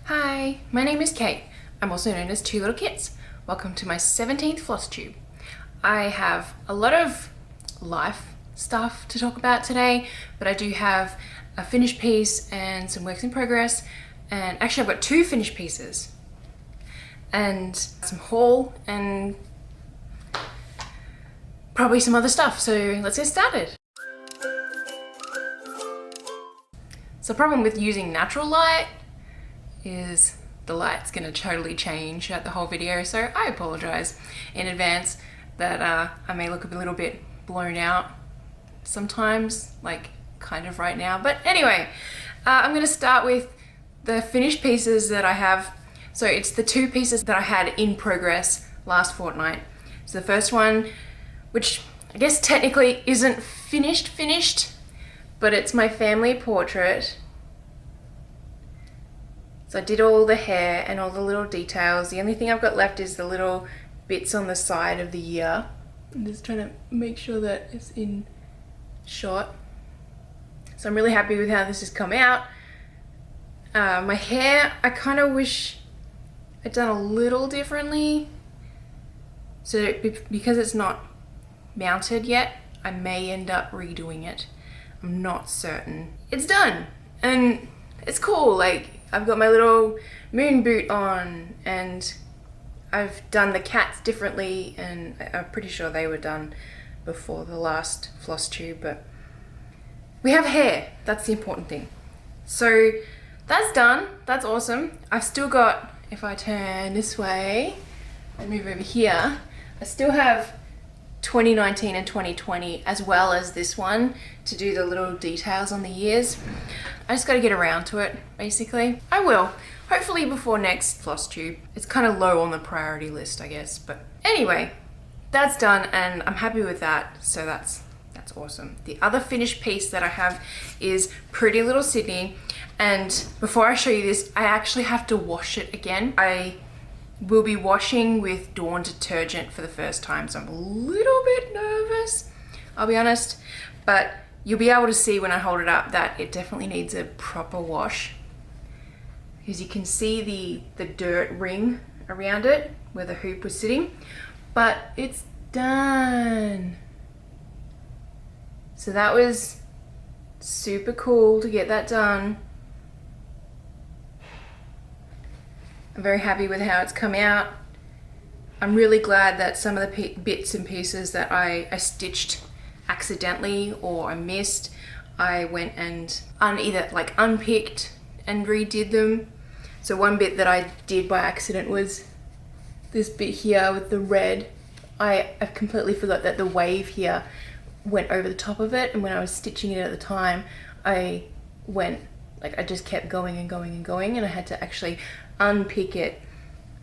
Hi, my name is Kate. I'm also known as Two Little Kits. Welcome to my 17th FlossTube. I have a lot of life stuff to talk about today, but I do have a finished piece and some works in progress, and actually I've got two finished pieces and some haul and probably some other stuff, so let's get started. So the problem with using natural light is the light's gonna totally change at the whole video, so I apologize in advance that I may look a little bit blown out sometimes, like kind of right now. But anyway, I'm gonna start with the finished pieces that I have. So it's the two pieces that I had in progress last fortnight. So the first one, which I guess technically isn't finished, but it's my family portrait. So I did all the hair and all the little details. The only thing I've got left is the little bits on the side of the ear. I'm just trying to make sure that it's in shot. So I'm really happy with how this has come out. My hair, I kind of wish I'd done a little differently. So because it's not mounted yet, I may end up redoing it. I'm not certain. It's done and it's cool. Like, I've got my little moon boot on and I've done the cats differently, and I'm pretty sure they were done before the last FlossTube, but we have hair. That's the important thing. So that's done. That's awesome. I've still got, if I turn this way and move over here, I still have 2019 and 2020 as well as this one to do the little details on the ears. I just got to get around to it, basically. I will, hopefully before next FlossTube. It's kind of low on the priority list, I guess, but anyway, that's done and I'm happy with that, so that's awesome. The other finished piece that I have is Pretty Little Sydney, and before I show you this, I actually have to wash it again. I will be washing with Dawn detergent for the first time, so I'm a little bit nervous, I'll be honest, but you'll be able to see when I hold it up that it definitely needs a proper wash, because you can see the dirt ring around it where the hoop was sitting, but it's done. So that was super cool to get that done. I'm very happy with how it's come out. I'm really glad that some of the bits and pieces that I stitched accidentally or I missed, I went and either like unpicked and redid them. So one bit that I did by accident was this bit here with the red. I completely forgot that the wave here went over the top of it, and when I was stitching it at the time, I just kept going and going and going, and I had to actually unpick it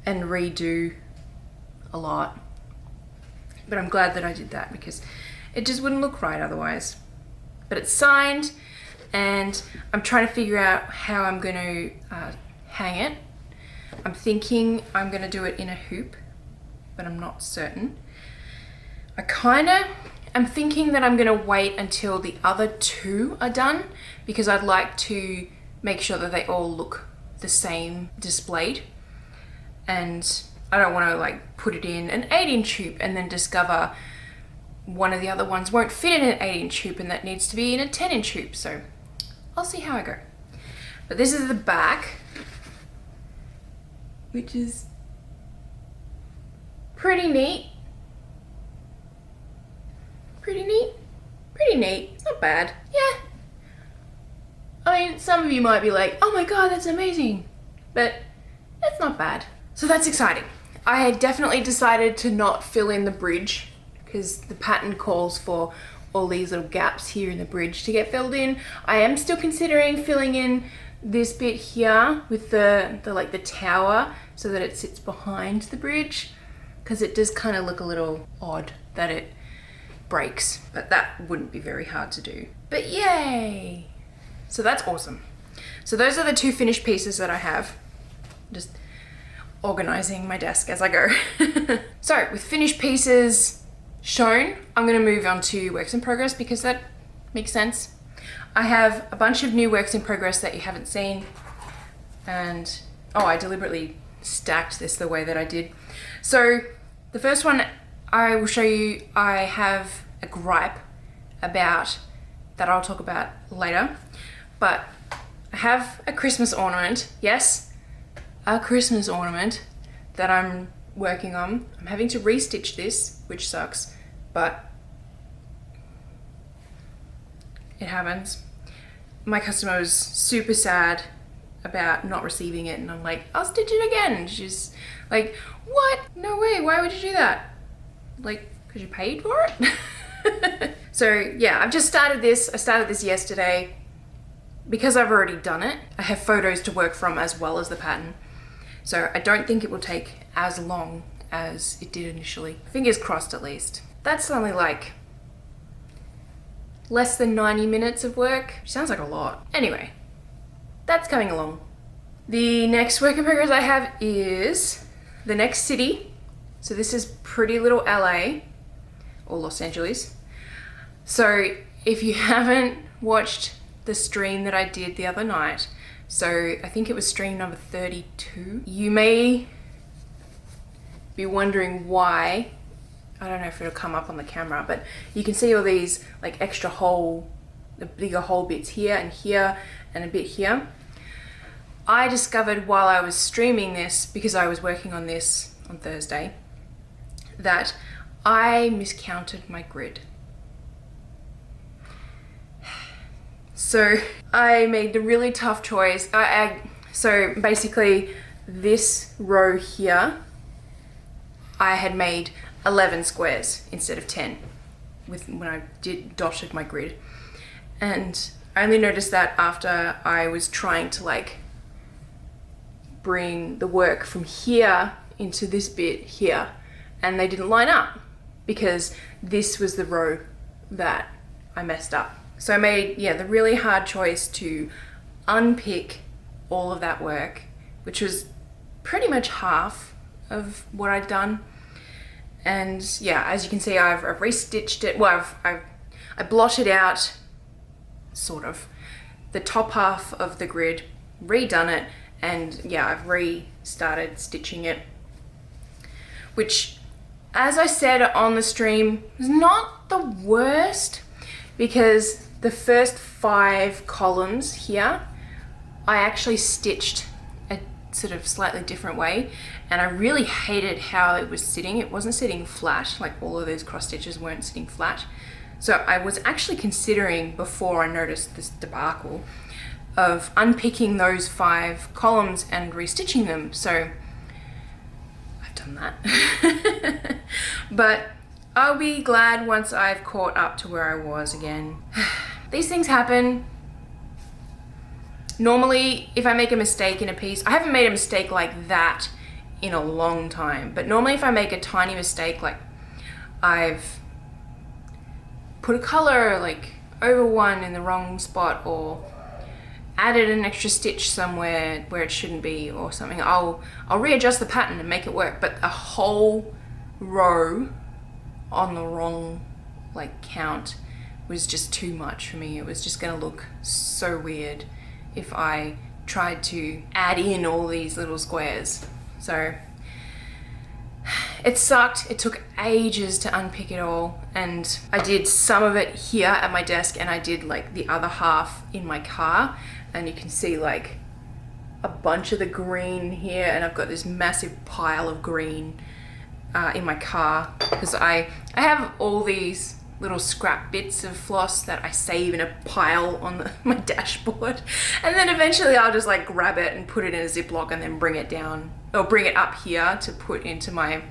and redo a lot. But I'm glad that I did that because it just wouldn't look right otherwise. But it's signed and I'm trying to figure out how I'm going to hang it. I'm thinking I'm going to do it in a hoop, but I'm not certain. I'm thinking that I'm going to wait until the other two are done, because I'd like to make sure that they all look the same displayed, and I don't want to like put it in an 8-inch hoop and then discover one of the other ones won't fit in an 8-inch hoop and that needs to be in a 10-inch hoop. So I'll see how I go. But this is the back, which is pretty neat. Pretty neat. It's not bad. Yeah. I mean, some of you might be like, oh my god, that's amazing. But it's not bad. So that's exciting. I had definitely decided to not fill in the bridge because the pattern calls for all these little gaps here in the bridge to get filled in. I am still considering filling in this bit here with the tower so that it sits behind the bridge, because it does kind of look a little odd that it breaks, but that wouldn't be very hard to do. But yay! So that's awesome. So those are the two finished pieces that I have. Just organizing my desk as I go. So with finished pieces shown, I'm going to move on to works in progress because that makes sense. I have a bunch of new works in progress that you haven't seen, and Oh, I deliberately stacked this the way that I did. So the first one I will show you, I have a gripe about that I'll talk about later. But I have a Christmas ornament. Yes, a Christmas ornament that I'm working on. I'm having to restitch this, which sucks, but it happens. My customer was super sad about not receiving it, and I'm like, I'll stitch it again. And she's like, what? No way, why would you do that? Like, because you paid for it? So yeah, I've just started this. I started this yesterday. Because I've already done it, I have photos to work from as well as the pattern. So I don't think it will take as long as it did initially. Fingers crossed at least. That's only like less than 90 minutes of work. Sounds like a lot. Anyway, that's coming along. The next work in progress I have is the next city. So this is Pretty Little LA or Los Angeles. So if you haven't watched the stream that I did the other night, so I think it was stream number 32, you may be wondering why. I don't know if it'll come up on the camera, but you can see all these like extra hole, the bigger hole bits here and a bit here. I discovered while I was streaming this, because I was working on this on Thursday, that I miscounted my grid. So I made the really tough choice. So basically this row here, I had made 11 squares instead of 10 when I dotted my grid. And I only noticed that after I was trying to like bring the work from here into this bit here, and they didn't line up because this was the row that I messed up. So I made, yeah, the really hard choice to unpick all of that work, which was pretty much half of what I'd done. And yeah, as you can see, I've restitched it. Well, I blotted out sort of the top half of the grid, redone it, and yeah, I've restarted stitching it, which, as I said on the stream, is not the worst, because the first 5 columns here, I actually stitched a sort of slightly different way, and I really hated how it was sitting. It wasn't sitting flat, like all of those cross stitches weren't sitting flat. So I was actually considering, before I noticed this debacle, of unpicking those 5 columns and restitching them. So I've done that. But I'll be glad once I've caught up to where I was again. These things happen. Normally, if I make a mistake in a piece, I haven't made a mistake like that in a long time, but normally if I make a tiny mistake, like I've put a color like over one in the wrong spot, or added an extra stitch somewhere where it shouldn't be or something, I'll readjust the pattern and make it work. But a whole row on the wrong like count was just too much for me. It was just gonna look so weird if I tried to add in all these little squares. So it sucked. It took ages to unpick it all, and I did some of it here at my desk, and I did like the other half in my car, and you can see like a bunch of the green here, and I've got this massive pile of green in my car, because I have all these little scrap bits of floss that I save in a pile on my dashboard, and then eventually I'll just like grab it and put it in a Ziploc and then bring it down, or bring it up here to put into my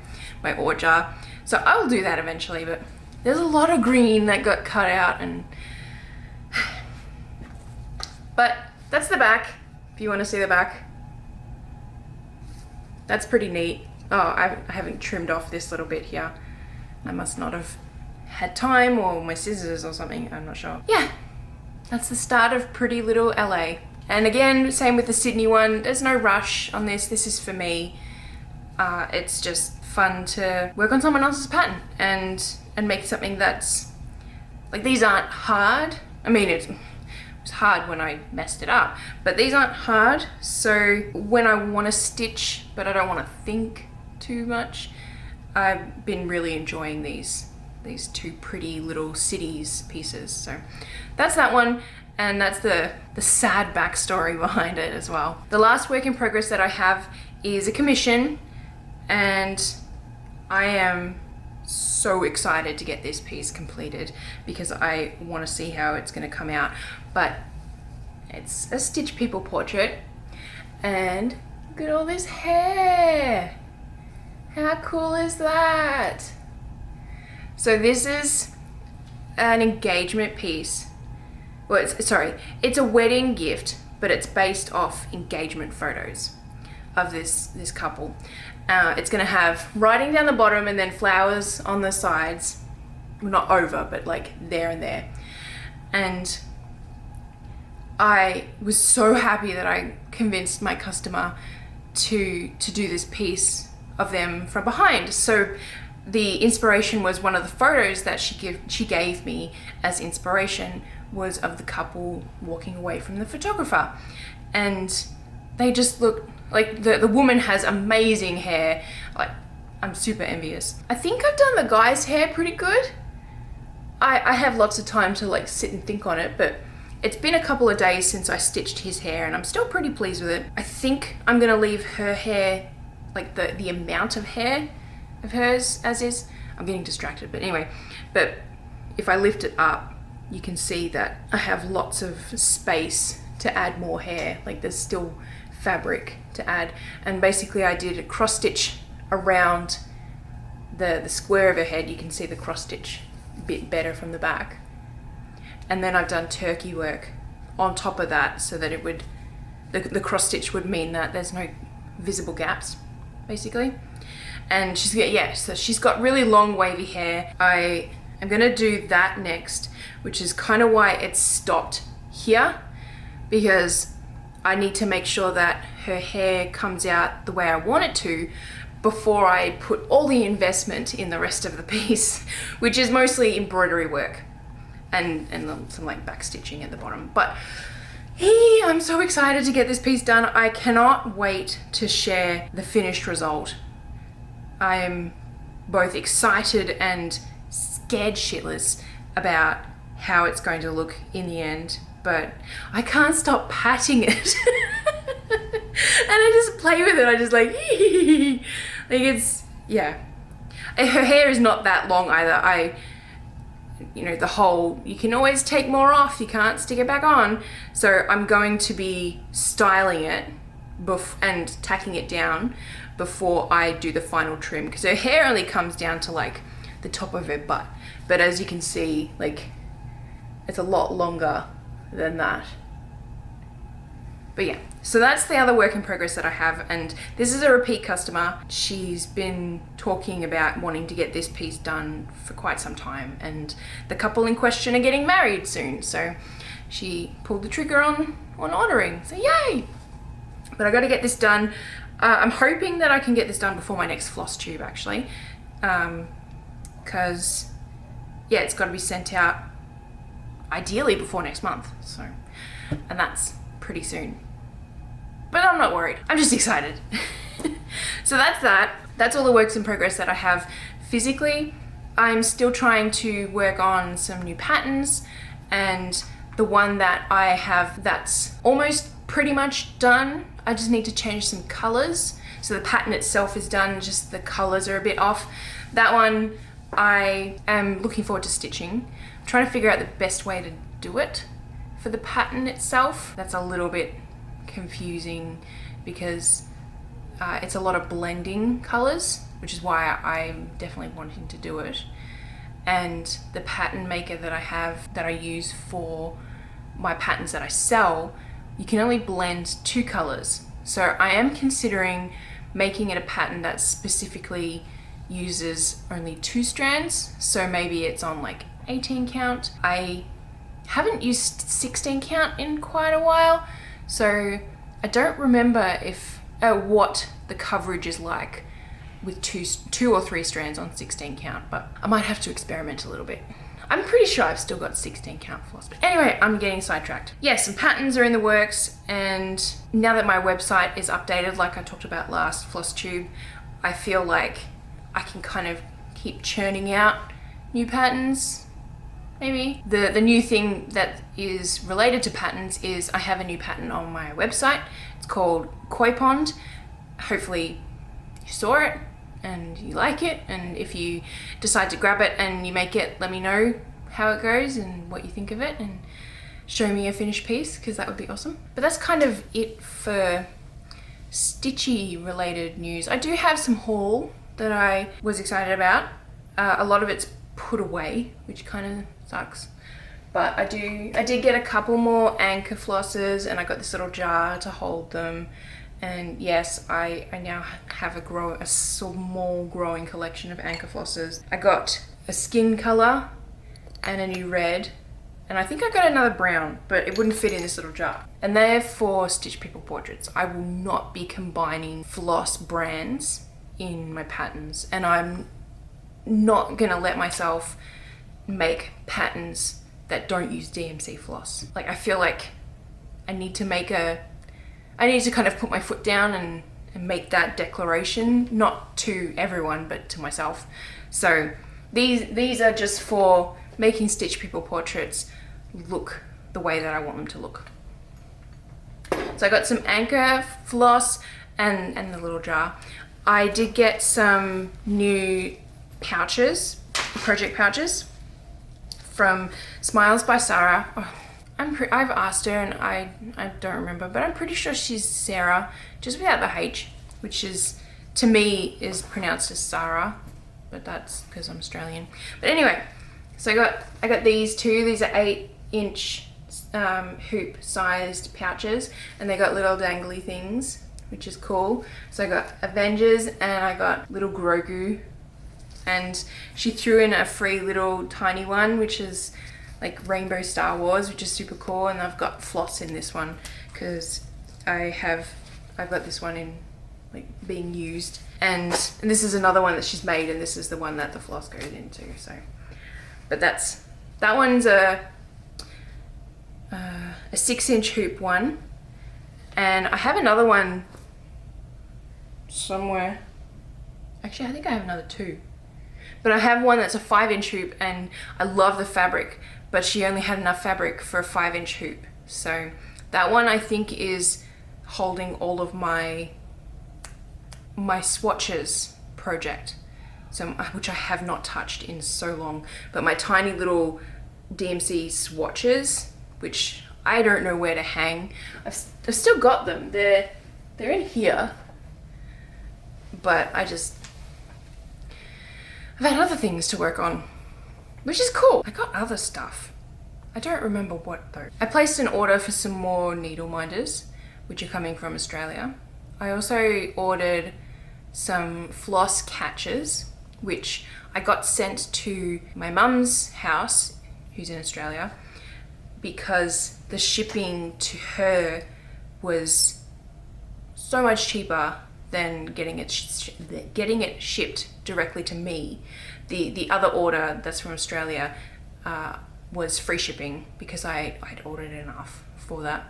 ore jar. So I'll do that eventually, but there's a lot of green that got cut out, and but that's the back. If you want to see the back, that's pretty neat. Oh, I haven't trimmed off this little bit here. I must not have had time, or my scissors or something, I'm not sure. Yeah, that's the start of Pretty Little LA. And again, same with the Sydney one, there's no rush on this. This is for me. It's just fun to work on someone else's pattern and make something that's, like, these aren't hard. I mean, was hard when I messed it up. But these aren't hard, so when I want to stitch but I don't want to think too much, I've been really enjoying these two pretty little cities pieces. So that's that one, and that's the sad backstory behind it as well. The last work in progress that I have is a commission, and I am so excited to get this piece completed because I want to see how it's going to come out. But it's a Stitch People portrait, and look at all this hair. How cool is that? So this is an engagement piece. Well, it's a wedding gift, but it's based off engagement photos of this couple. It's gonna have writing down the bottom and then flowers on the sides. Well, not over, but like there and there. And I was so happy that I convinced my customer to do this piece of them from behind. So the inspiration was one of the photos that she gave me as inspiration was of the couple walking away from the photographer, and they just look like the woman has amazing hair. Like, I'm super envious. I think I've done the guy's hair pretty good. I have lots of time to like sit and think on it, but it's been a couple of days since I stitched his hair and I'm still pretty pleased with it. I think I'm gonna leave her hair, like the amount of hair of hers as is. I'm getting distracted, but anyway. But if I lift it up, you can see that I have lots of space to add more hair. Like there's still fabric to add. And basically I did a cross stitch around the square of her head. You can see the cross stitch a bit better from the back. And then I've done turkey work on top of that so that it would, the cross stitch would mean that there's no visible gaps, basically. And so she's got really long wavy hair. I am gonna do that next, which is kind of why it's stopped here, because I need to make sure that her hair comes out the way I want it to before I put all the investment in the rest of the piece, which is mostly embroidery work and some like back stitching at the bottom. But I'm so excited to get this piece done. I cannot wait to share the finished result. I am both excited and scared shitless about how it's going to look in the end, but I can't stop patting it. And I just play with it. I just like it's, yeah. Her hair is not that long either. The whole, you can always take more off, you can't stick it back on. So I'm going to be styling it and tacking it down before I do the final trim, because her hair only comes down to like the top of her butt. But as you can see, like it's a lot longer than that. But yeah, so that's the other work in progress that I have, and this is a repeat customer. She's been talking about wanting to get this piece done for quite some time, and the couple in question are getting married soon, so she pulled the trigger on ordering, so yay! But I gotta get this done. I'm hoping that I can get this done before my next FlossTube, actually, because yeah, it's got to be sent out ideally before next month, so, and that's pretty soon. But I'm not worried, I'm just excited. So that's all the works in progress that I have physically. I'm still trying to work on some new patterns, and the one that I have that's almost pretty much done, I just need to change some colors. So the pattern itself is done, just the colors are a bit off. That one I am looking forward to stitching. I'm trying to figure out the best way to do it for the pattern itself. That's a little bit confusing because it's a lot of blending colors, which is why I'm definitely wanting to do it. And the pattern maker that I have, that I use for my patterns that I sell, you can only blend 2 colors. So I am considering making it a pattern that specifically uses only 2 strands. So maybe it's on like 18 count. I haven't used 16 count in quite a while, so I don't remember what the coverage is like with two or three strands on 16 count, but I might have to experiment a little bit. I'm pretty sure I've still got 16 count floss. But anyway, I'm getting sidetracked. Yeah, some patterns are in the works, and now that my website is updated, like I talked about last, FlossTube, I feel like I can kind of keep churning out new patterns, maybe. The new thing that is related to patterns is I have a new pattern on my website. It's called Koi Pond. Hopefully you saw it and you like it, and if you decide to grab it and you make it, let me know how it goes and what you think of it, and show me a finished piece, because that would be awesome. But that's kind of it for stitchy related news. I do have some haul that I was excited about. A lot of it's put away, which kind of sucks, but I did get a couple more anchor flosses, and I got this little jar to hold them. And yes, I now have a small growing collection of anchor flosses. I got a skin color and a new red, and I think I got another brown, but it wouldn't fit in this little jar. And they're for Stitch People portraits. I will not be combining floss brands in my patterns, and I'm not gonna let myself make patterns that don't use DMC floss. Like, I feel like I need to kind of put my foot down and make that declaration, not to everyone, but to myself. So these are just for making Stitch People portraits look the way that I want them to look. So I got some anchor floss and the little jar. I did get some new pouches, project pouches from Smiles by Sarah. Oh, I've asked her, and I don't remember, but I'm pretty sure she's Sarah, just without the H, which is, to me, is pronounced as Sarah, but that's because I'm Australian. But anyway, so I got these two. These are 8-inch hoop sized pouches, and they got little dangly things, which is cool. So I got Avengers and I got little Grogu, and she threw in a free little tiny one, which is like Rainbow Star Wars, which is super cool. And I've got floss in this one because I've got this one in like being used, and this is another one that she's made, and this is the one that the floss goes into. So, but that one's a 6-inch hoop one, and I have another one somewhere. Actually, I think I have another two, but I have one that's a 5-inch hoop, and I love the fabric, but she only had enough fabric for a 5-inch hoop. So that one I think is holding all of my swatches project, so which I have not touched in so long. But my tiny little DMC swatches, which I don't know where to hang. I've still got them. They're in here, but I've had other things to work on, which is cool. I got other stuff. I don't remember what though. I placed an order for some more needle minders, which are coming from Australia. I also ordered some floss catchers, which I got sent to my mum's house, who's in Australia, because the shipping to her was so much cheaper than getting it shipped directly to me. The other order that's from Australia was free shipping because I'd ordered enough for that.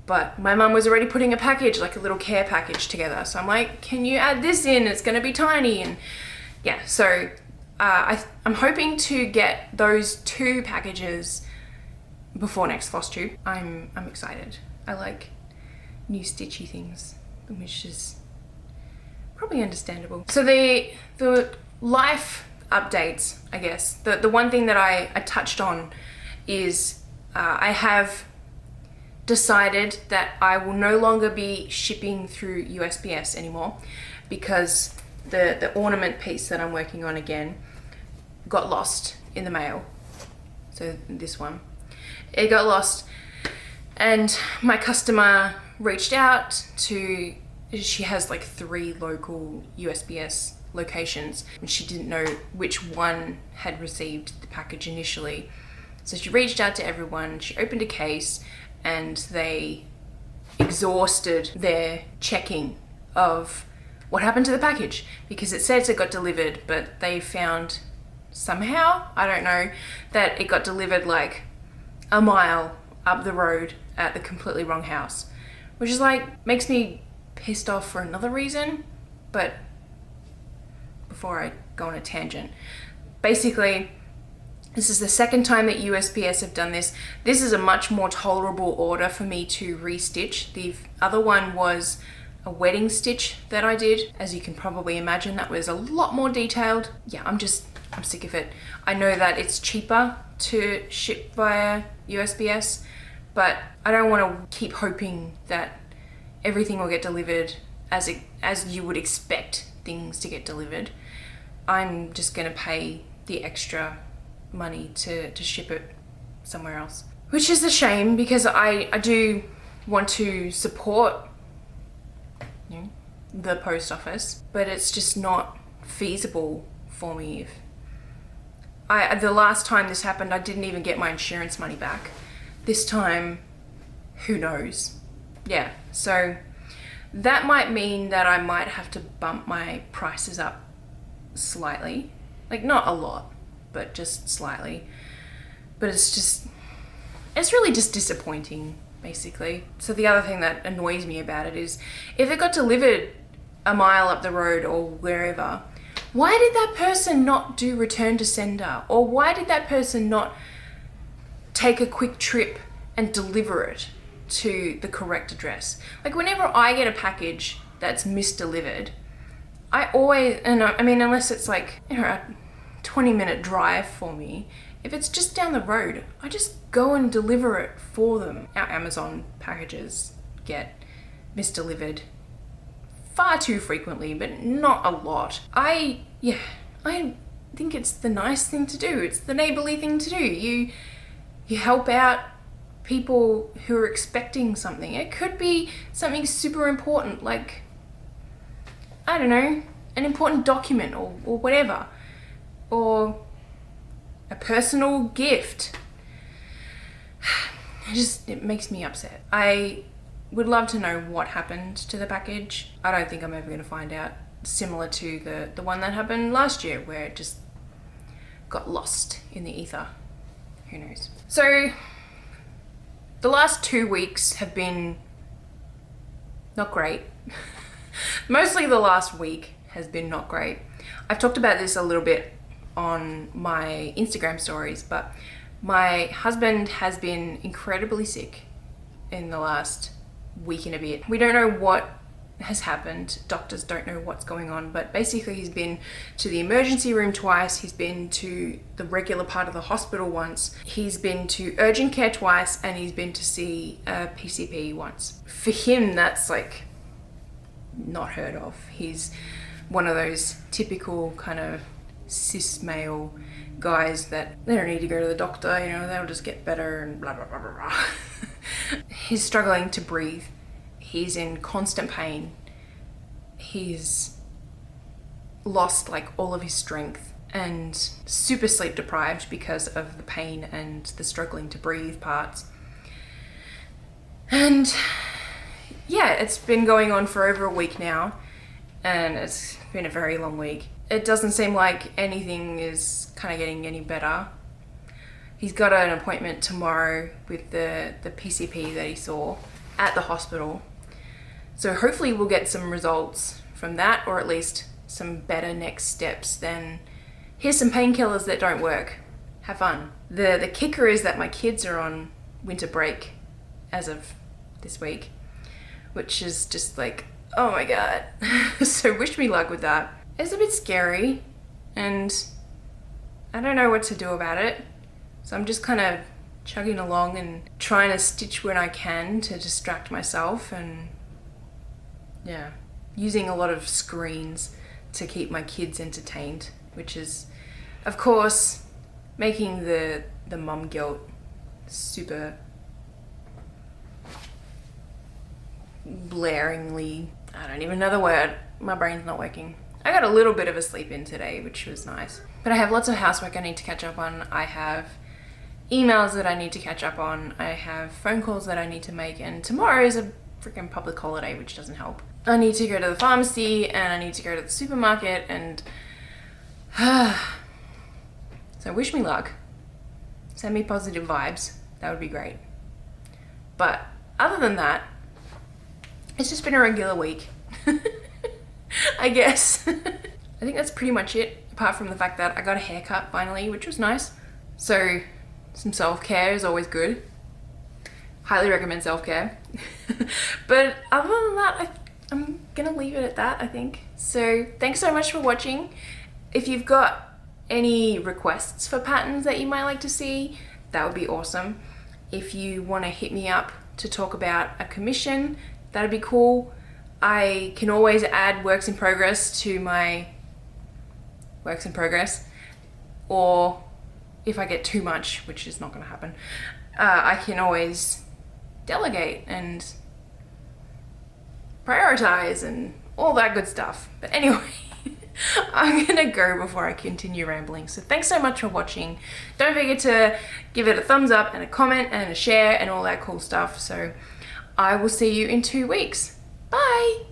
But my mum was already putting a package, like a little care package together. So I'm like, can you add this in? It's gonna be tiny. And yeah, so I'm hoping to get those 2 packages before next FlossTube. I'm excited. I like new stitchy things, which is probably understandable. So the life updates, I guess. The one thing that I touched on is I have decided that I will no longer be shipping through USPS anymore, because the ornament piece that I'm working on again got lost in the mail. So this one, it got lost, and my customer reached out to, she has like 3 local USPS locations, and she didn't know which one had received the package initially. So she reached out to everyone, she opened a case, and they exhausted their checking of what happened to the package, because it says it got delivered, but they found somehow, I don't know, that it got delivered like a mile up the road at the completely wrong house, which is like, makes me pissed off for another reason. But before I go on a tangent, basically, this is the second time that USPS have done this. This is a much more tolerable order for me to restitch. The other one was a wedding stitch that I did. As you can probably imagine, that was a lot more detailed. Yeah, I'm sick of it. I know that it's cheaper to ship via USPS, but I don't want to keep hoping that everything will get delivered as you would expect things to get delivered. I'm just gonna pay the extra money to ship it somewhere else, which is a shame because I do want to support, you know, the post office, but it's just not feasible for me. The last time this happened, I didn't even get my insurance money back. This time, who knows? Yeah, so that might mean that I might have to bump my prices up slightly, like not a lot, but just slightly. But it's really just disappointing, basically. So the other thing that annoys me about it is if it got delivered a mile up the road or wherever, why did that person not do return to sender? Or why did that person not take a quick trip and deliver it to the correct address? Like whenever I get a package that's misdelivered, I always, and I mean, unless it's like, you know, a 20-minute drive for me, if it's just down the road, I just go and deliver it for them. Our Amazon packages get misdelivered far too frequently, but not a lot. I think it's the nice thing to do. It's the neighborly thing to do. You help out people who are expecting something. It could be something super important, like, I don't know, an important document or whatever, or a personal gift. It makes me upset. I would love to know what happened to the package. I don't think I'm ever going to find out. Similar to the one that happened last year where it just got lost in the ether. Who knows? So the last 2 weeks have been not great. Mostly the last week has been not great. I've talked about this a little bit on my Instagram stories, but my husband has been incredibly sick in the last week and a bit. We don't know what has happened. Doctors don't know what's going on, but basically he's been to the emergency room twice. He's been to the regular part of the hospital once. He's been to urgent care twice, and he's been to see a PCP once. For him, that's like not heard of. He's one of those typical kind of cis male guys that they don't need to go to the doctor, you know, they'll just get better and blah, blah, blah, blah, blah. He's struggling to breathe. He's in constant pain. He's lost like all of his strength and super sleep deprived because of the pain and the struggling to breathe parts. And yeah, it's been going on for over a week now, and it's been a very long week. It doesn't seem like anything is kind of getting any better. He's got an appointment tomorrow with the PCP that he saw at the hospital. So hopefully we'll get some results from that, or at least some better next steps than here's some painkillers that don't work. Have fun. The kicker is that my kids are on winter break as of this week, which is just like, oh my God. So wish me luck with that. It's a bit scary and I don't know what to do about it. So I'm just kind of chugging along and trying to stitch when I can to distract myself, and yeah, using a lot of screens to keep my kids entertained, which is, of course, making the mum guilt super blaringly, I don't even know the word, my brain's not working. I got a little bit of a sleep in today, which was nice. But I have lots of housework I need to catch up on. I have emails that I need to catch up on. I have phone calls that I need to make, and tomorrow is a freaking public holiday, which doesn't help. I need to go to the pharmacy and I need to go to the supermarket, and So wish me luck. Send me positive vibes. That would be great. But other than that, it's just been a regular week. I guess. I think that's pretty much it, apart from the fact that I got a haircut finally, which was nice. So some self-care is always good. Highly recommend self-care. But other than that, I'm gonna leave it at that, I think. So thanks so much for watching. If you've got any requests for patterns that you might like to see, that would be awesome. If you want to hit me up to talk about a commission, that'd be cool. I can always add works in progress to my works in progress, or if I get too much, which is not going to happen, I can always delegate and prioritize and all that good stuff. But anyway, I'm gonna go before I continue rambling. So thanks so much for watching. Don't forget to give it a thumbs up and a comment and a share and all that cool stuff. So I will see you in 2 weeks. Bye.